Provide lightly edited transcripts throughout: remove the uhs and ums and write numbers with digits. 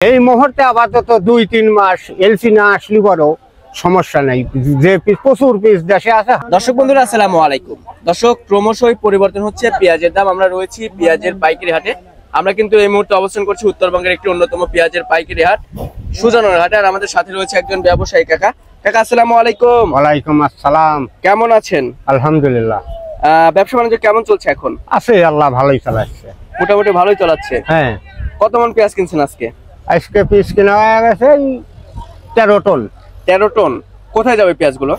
এই মুহূর্তে আপাতত 2-3 মাস এলসি না আসলে বড় সমস্যা নাই, যে প্রচুর পিস দেশে আছে। দর্শক বন্ধুরা আসসালামু আলাইকুম। দর্শক, ক্রমশই পরিবর্তন হচ্ছে পেঁয়াজের দাম। আমরা রয়েছি পেঁয়াজের পাইকারি হাটে। আমরা কিন্তু এই মুহূর্তে অবস্থান করছি উত্তরবঙ্গের একটি অন্যতম পেঁয়াজের পাইকারি হাট, সুজানের হাটে। আর আমাদের সাথে রয়েছে একজন ব্যবসায়ী কাকা। কাকা আসসালামু আলাইকুম। ওয়ালাইকুম আসসালাম। কেমন আছেন? আলহামদুলিল্লাহ। ব্যবসা বাণিজ্য কেমন চলছে এখন? আছে, আল্লাহ ভালোই চালাচ্ছে। মোটামুটি ভালোই চালাচ্ছে। হ্যাঁ। কত মন পেঁয়াজ কিনছেন আজকে? আজকে পিস কেনা হয়ে গেছে 13 টন। 13 টন। কোথায় যাবে পেঁয়াজগুলো?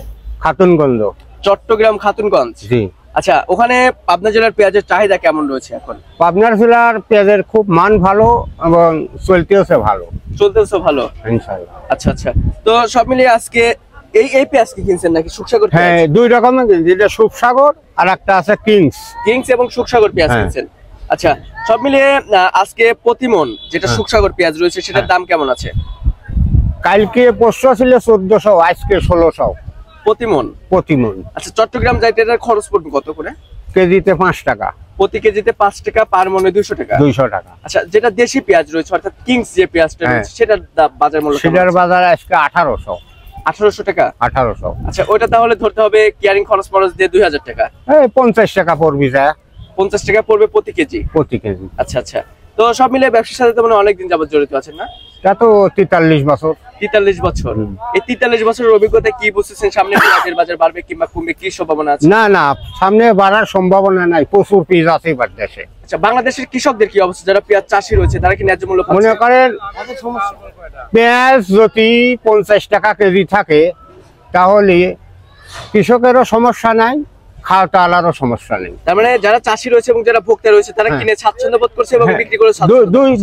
খাতুনগঞ্জ, চট্টগ্রাম খাতুনগঞ্জ। জি। আচ্ছা, ওখানে পাবনা জেলার পেঁয়াজের চাহিদা কেমন রয়েছে এখন? পাবনার জেলার পেঁয়াজের খুব মান ভালো এবং চলতেওছে ভালো। চলতেছে ভালো, ইনশাআল্লাহ। আচ্ছা আচ্ছা। তো সব মিলিয়ে আজকে এই পেঁয়াজ কি কিনছেন নাকি সুখসাগর? হ্যাঁ, দুই রকমের কিনছি, যেটা সুখসাগর আর একটা আছে কিংস এবং সুখসাগর পেঁয়াজ কিনছেন। আচ্ছা, সব মিলিয়ে আজকে প্রতিমন যেটা সুখসাগর পেঁয়াজ রয়েছে সেটার দাম কেমন আছে? কালকে 500 ছিল, 1400, আজকে 1600 প্রতিমন। আচ্ছা, চট্টগ্রাম যাইতে এটার খরচ পড়বে কত করে? কেজিতে 5 টাকা। প্রতি কেজিতে 5 টাকা, পার মনে 200 টাকা। 200 টাকা। আচ্ছা, যেটা দেশি পেঁয়াজ রয়েছে অর্থাৎ কিংস যে পেঁয়াজটা রয়েছে সেটার বাজার মূল্য? সেটার বাজার আজকে 1800 টাকা। 1800। আচ্ছা, ওইটা তাহলে ধরতে হবে কিয়ারিং খরচ দিয়ে 2000 টাকা। 50 টাকা পড়বি, যায় 50 টাকা পড়বে প্রতি কেজি। আচ্ছা আচ্ছা। তো সব মিলে ব্যবসার সাথে তো মানে অনেকদিন যাবত জড়িত আছেন না? তা তো 43 বছর। 43 বছর। এই 43 বছরের অভিজ্ঞতা কি বুঝতেছেন সামনে পেঁয়াজের বাজার বাড়বে কিংবা কমবে, কি সম্ভাবনা আছে? না, সামনে বাড়ার সম্ভাবনা নাই, প্রচুর পিস আছে বাংলাদেশে। আচ্ছা, বাংলাদেশের কৃষকদের কি অবস্থা? যারা পেঁয়াজ চাষী রয়েছে তারা কি ন্যায্য মূল্য পাচ্ছে? মনে করেন পেঁয়াজ যদি 50 টাকা কেজি থাকে তাহলে কৃষকেরও সমস্যা নাই, খাওয়াটালারও সমস্যা নেই। তার মানে যারা চাষী রয়েছে এবং যারা ভোক্তা রয়েছে তারা কিনে স্বাচ্ছন্দ্য বোধ করছে এবং বিক্রি করে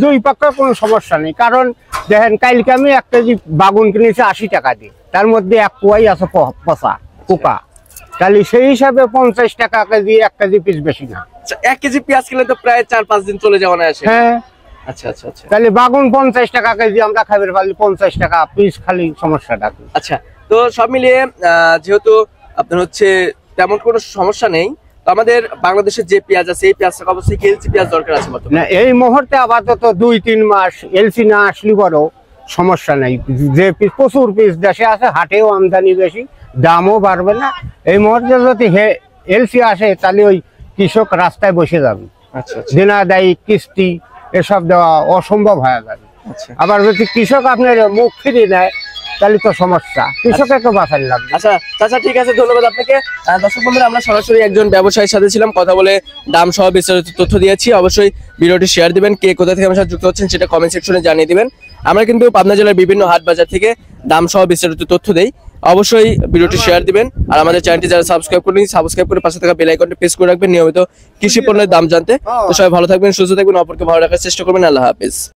দুই পক্ষের কোনো সমস্যা নেই। কারণ দেখেন, কালকে আমি 1 কেজি বাগুন কিনেছি 80 টাকা দিয়ে, তার মধ্যে 1 কুয়াই আছে পচা পোকা। তাহলে সেই হিসাবে 50 টাকা কেজি 1 কেজি পিস বেশি না। 1 কেজি পেঁয়াজ কিনলে তো প্রায় 4-5 দিন চলে যাওয়া আসে। হ্যাঁ। আচ্ছা আচ্ছা আচ্ছা। তাহলে বাগুন 50 টাকা কেজি আমরা খাবার পারলে 50 টাকা পিস, খালি সমস্যাটা। আচ্ছা, তো সব মিলিয়ে যেহেতু আপনার হচ্ছে তেমন কোনো সমস্যা নেই, তো আমাদের বাংলাদেশের যে পেঁয়াজ আছে এই পেঁয়াজটা অবশ্যই এলসি পেঁয়াজ দরকার আছে না, এই মুহূর্তে আপাতত 2-3 মাস এলসি না আসলে বড় সমস্যা নাই, যে প্রচুর পিস দেশে আছে, হাটেও আমদানি বেশি, দামও বাড়বে না। এই মুহূর্তে যদি এলসি আসে তাহলে ওই কৃষক রাস্তায় বসে যাবে। আচ্ছা, দেনাদায়ী কিস্তি এসব দেওয়া অসম্ভব হয়ে যাবে। আবার যদি কৃষক আপনার মুখ ফিরিয়ে নেয় তাহলে তো সমস্যা, কৃষককে বাঁচাতে লাগবে। আচ্ছা চাচা, ঠিক আছে, ধন্যবাদ আপনাকে। দর্শক বন্ধুরা, আমরা সরাসরি একজন ব্যবসায়ীর সাথে ছিলাম, কথা বলে দাম সহ বিস্তারিত তথ্য দিয়েছি। অবশ্যই ভিডিওটি শেয়ার দিবেন, কে কোথা থেকে আমার সাথে যুক্ত হচ্ছেন সেটা কমেন্ট সেকশনে জানিয়ে দিবেন। আমরা কিন্তু পাবনা জেলার বিভিন্ন হাট বাজার থেকে দাম সহ বিস্তারিত তথ্য দেই। অবশ্যই ভিডিওটি শেয়ার দিবেন আর আমাদের চ্যানেলটি যারা সাবস্ক্রাইব করে পাশে থাকা বেল আইকনটি প্রেস করে রাখবেন নিয়মিত কৃষি পণ্যের দাম জানতে। তো সবাই ভালো থাকবেন, সুস্থ থাকবেন, অপরকে ভালো রাখার চেষ্টা করবেন। আল্লাহ হাফেজ।